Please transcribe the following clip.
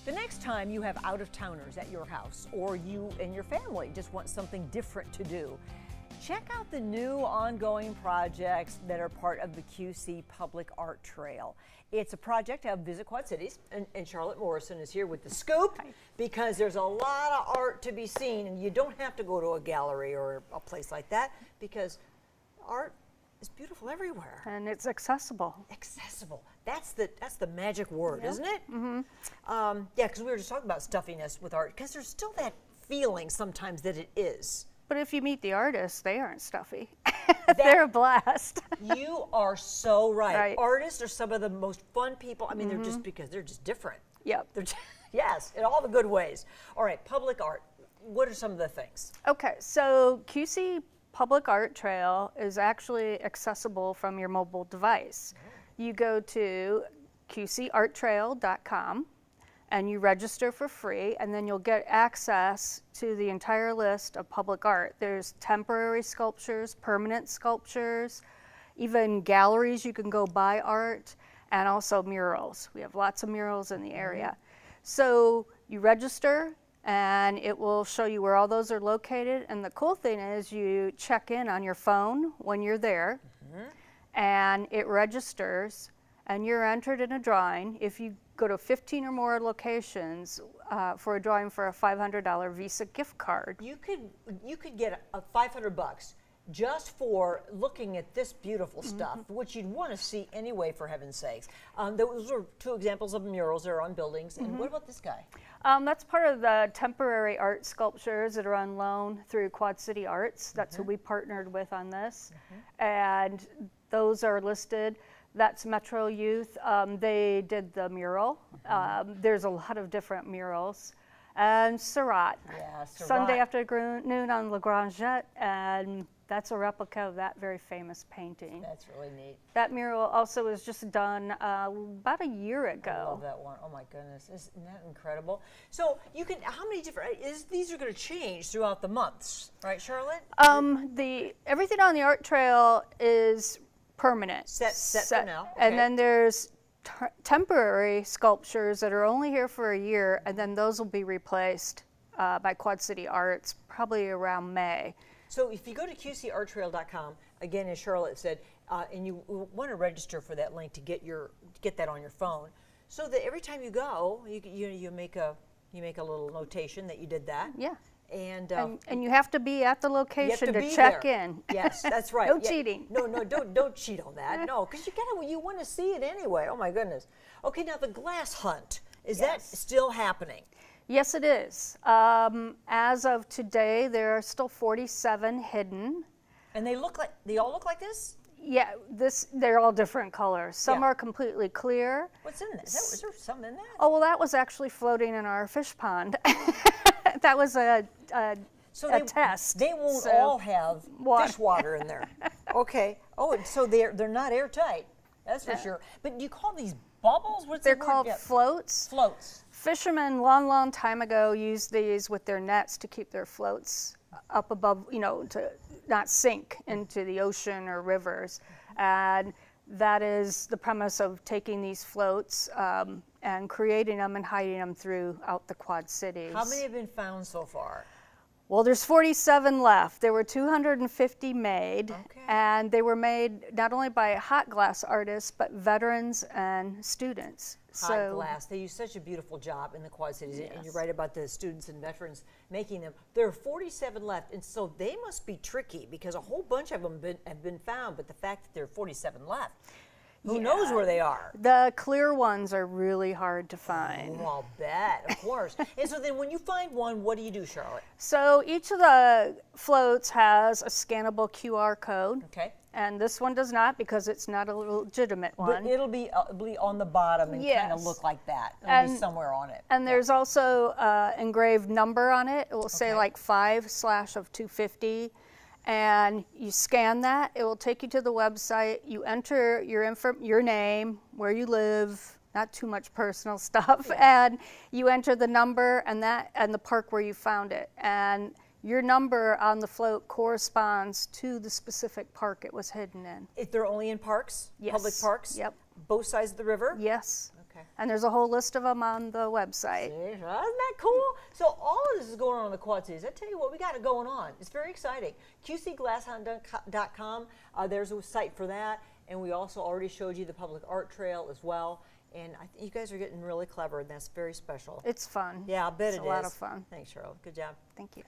The next time you have out-of-towners at your house, or you and your family just want something different to do, check out the new ongoing projects that are part of the QC Public Art Trail. It's a project of Visit Quad Cities, and Charlotte Morrison is here with the scoop because there's a lot of art to be seen, and you don't have to go to a gallery or a place like that because art is beautiful everywhere. And it's accessible. Accessible. That's the magic word, Yep. isn't it? Mm-hmm. Yeah, because we were just talking about stuffiness with art, because there's still that feeling sometimes that it is. But if you meet the artists, they aren't stuffy. They're a blast. You are so right. Right. Artists are some of the most fun people. I mean, they're just because they're just different. Yep. Yes, in all the good ways. All right, public art. What are some of the things? Okay, so QC Public Art Trail is actually accessible from your mobile device. You go to qcarttrail.com and you register for free, and then you'll get access to the entire list of public art. There's temporary sculptures, permanent sculptures, even galleries you can go buy art, and also murals. We have lots of murals in the area. So you register, and it will show you where all those are located. And the cool thing is you check in on your phone when you're there, and it registers, and you're entered in a drawing. If you go to 15 or more locations for a drawing for a $500 Visa gift card. You could get a $500 just for looking at this beautiful stuff, which you'd want to see anyway, for heaven's sakes. Those are two examples of murals that are on buildings. And what about this guy? That's part of the temporary art sculptures that are on loan through Quad City Arts. That's who we partnered with on this. And those are listed. That's Metro Youth. They did the mural. There's a lot of different murals. And Surratt. Yeah, Surratt. Sunday afternoon on La Grangette, and that's a replica of that very famous painting. That's really neat. That mural also was just done about a year ago. I love that one. Oh my goodness, isn't that incredible? So you can, how many different, these are going to change throughout the months, right, Charlotte? Everything on the art trail is permanent. Set for now. Okay. And then there's temporary sculptures that are only here for a year, and then those will be replaced by Quad City Arts probably around May. So if you go to qcarttrail.com, again, as Charlotte said, and you want to register for that link to get that on your phone, so that every time you go, you make a little notation that you did that. Yeah. And you have to be at the location to check in. Yes, that's right. No cheating. No, don't cheat on that. No, because you want to see it anyway. Oh my goodness. Okay, now the glass hunt, is that still happening? Yes, it is. As of today, there are still 47 hidden. And they all look like this? Yeah, they're all different colors. Some are completely clear. What's in this? Is there something in that? Oh, well, that was actually floating in our fish pond. That was a test. They won't all have fish water in there. Okay. Oh, and so they're not airtight. That's for sure. But you call these bubbles? They're called floats. Floats. Fishermen long time ago used these with their nets to keep their floats up above, to not sink into the ocean or rivers. And that is the premise of taking these floats and creating them and hiding them throughout the Quad Cities. How many have been found so far? Well, there's 47 left. There were 250 made, and they were made not only by hot glass artists, but veterans and students. Hot glass, they use such a beautiful job in the Quad Cities, and you're right about the students and veterans making them. There are 47 left, and so they must be tricky because a whole bunch of them have been found, but the fact that there are 47 left, who knows where they are? The clear ones are really hard to find. Oh, I'll bet, of course. And so then when you find one, what do you do, Charlotte? So each of the floats has a scannable QR code. Okay. And this one does not because it's not a legitimate one. But it'll be on the bottom and kind of look like that. It'll be somewhere on it. And there's also engraved number on it. It will say like 5/250. And you scan that, it will take you to the website. You enter your name, where you live, not too much personal stuff, and you enter the number and the park where you found it. And your number on the float corresponds to the specific park it was hidden in. If they're only in parks? Yes. Public parks? Yep. Both sides of the river? Yes. Okay. And there's a whole list of them on the website. See, isn't that cool? So all of this is going on in the Quad Cities. I tell you what, we got it going on. It's very exciting. QCGlasshound.com, there's a site for that. And we also already showed you the public art trail as well. And I think you guys are getting really clever, and that's very special. It's fun. Yeah, I bet it is. It's a lot of fun. Thanks, Cheryl. Good job. Thank you.